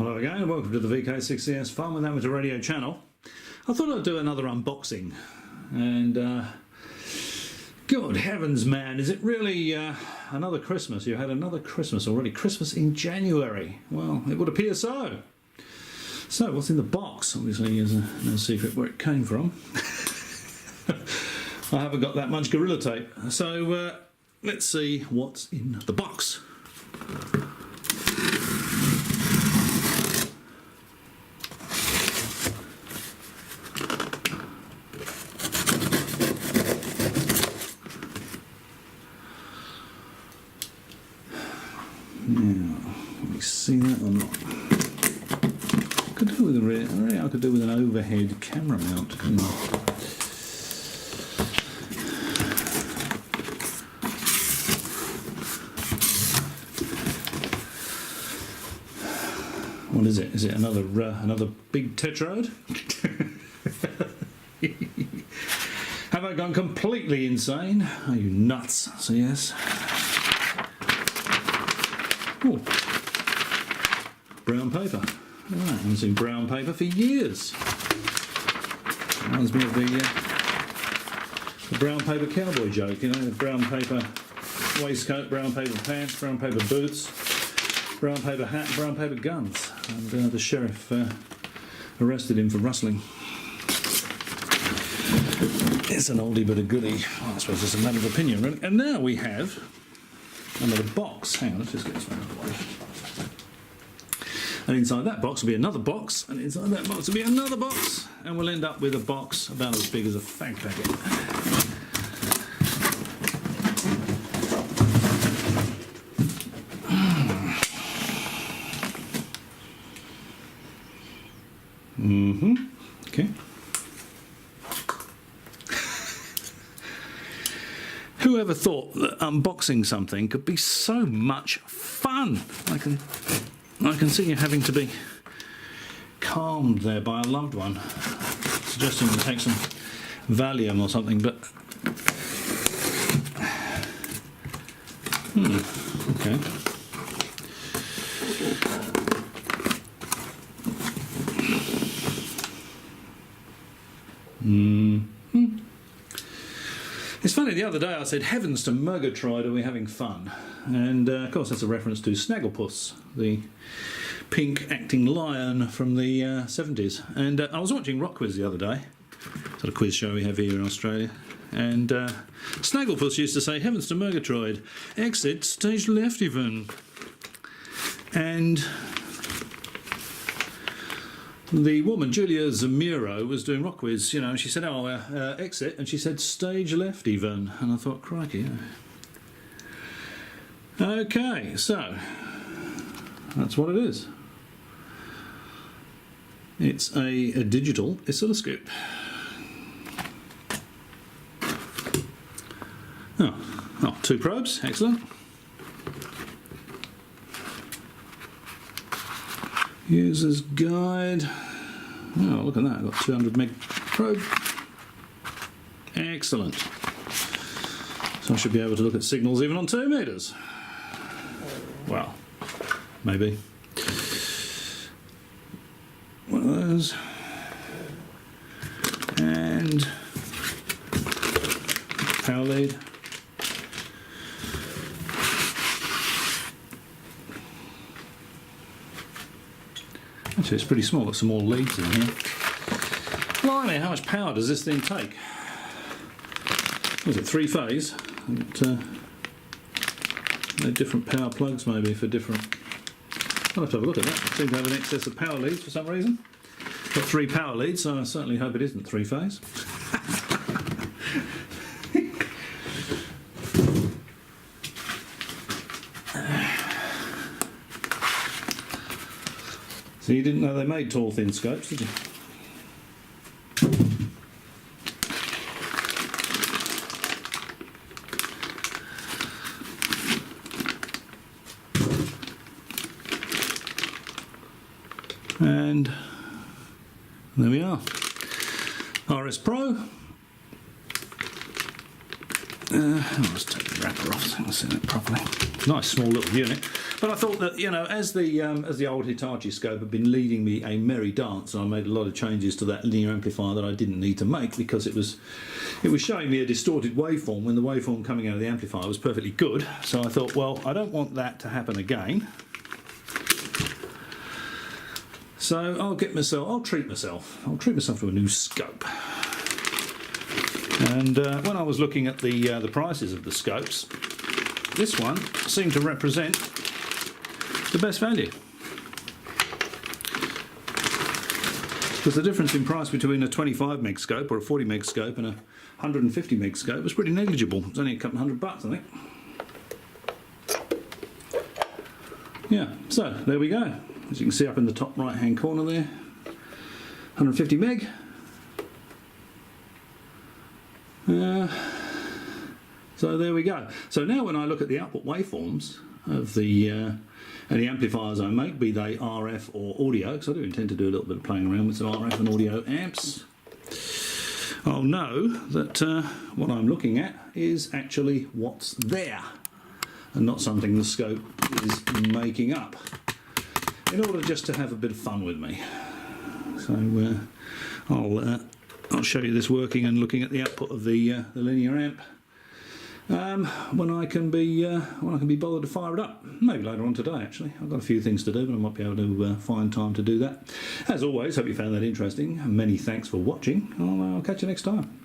Hello again and welcome to the VK6CS Fun with Amateur Radio channel. I thought I'd do another unboxing and good heavens man, is it really another Christmas? You had another Christmas already, Christmas in January. Well, it would appear so. So what's in the box? Obviously there's no secret where it came from. I haven't got that much Gorilla Tape, so let's see what's in the box. Now, can we see that or not? Could do with a I could do with an overhead camera mount. What is it? Is it another big tetrode? Have I gone completely insane? Are you nuts? So yes. Ooh. Brown paper. Oh, I haven't seen brown paper for years. Reminds me of the brown paper cowboy joke, you know, the brown paper waistcoat, brown paper pants, brown paper boots, brown paper hat, brown paper guns. And the sheriff arrested him for rustling. It's an oldie but a goodie. Well, I suppose it's a matter of opinion, really. And now we have another box. Hang on, let's just get this one out of the way. And inside that box will be another box, and inside that box will be another box, and we'll end up with a box about as big as a fag packet. Okay. Whoever thought that unboxing something could be so much fun? I can see you having to be calmed there by a loved one, suggesting you take some Valium or something, but okay. It's funny, the other day I said, heavens to Murgatroyd, are we having fun? And of course that's a reference to Snagglepuss, the pink acting lion from the 70s. And I was watching Rock Quiz the other day, sort of quiz show we have here in Australia, and Snagglepuss used to say, heavens to Murgatroyd, exit stage left even. And the woman, Julia Zamiro, was doing Rock Quiz, you know, and she said, oh, exit, and she said, stage left even. And I thought, crikey. Okay, so, that's what it is. It's a digital oscilloscope. Oh, two probes, excellent. User's guide. Oh, look at that, I've got 200 meg probe. Excellent. So I should be able to look at signals even on 2 meters. Well, maybe. One of those. And power lead. Actually, it's pretty small, got some more leads in here. Blimey, how much power does this thing take? Was it 3-phase? No different power plugs maybe for different... I'll have to have a look at that. I seem to have an excess of power leads for some reason. Got 3 power leads, so I certainly hope it isn't 3-phase. So you didn't know they made tall thin scopes, did you? And there we are. RS Pro. Let's take the wrapper off so I can see that properly. Nice small little unit. But I thought that, you know, as the old Hitachi scope had been leading me a merry dance, and I made a lot of changes to that linear amplifier that I didn't need to make because it was showing me a distorted waveform when the waveform coming out of the amplifier was perfectly good. So I thought, well, I don't want that to happen again. So I'll treat myself to a new scope. And when I was looking at the prices of the scopes, this one seemed to represent the best value. Because the difference in price between a 25 meg scope or a 40 meg scope and a 150 meg scope was pretty negligible. It was only a couple $100, I think. Yeah, so there we go. As you can see up in the top right hand corner there, 150 meg. So there we go. So now when I look at the output waveforms of the amplifiers I make, be they RF or audio, because I do intend to do a little bit of playing around with some RF and audio amps, I'll know that what I'm looking at is actually what's there and not something the scope is making up, in order just to have a bit of fun with me. So I'll show you this working and looking at the output of the linear amp when I can be bothered to fire it up. Maybe later on today, actually. I've got a few things to do, but I might be able to find time to do that. As always, hope you found that interesting. Many thanks for watching. I'll catch you next time.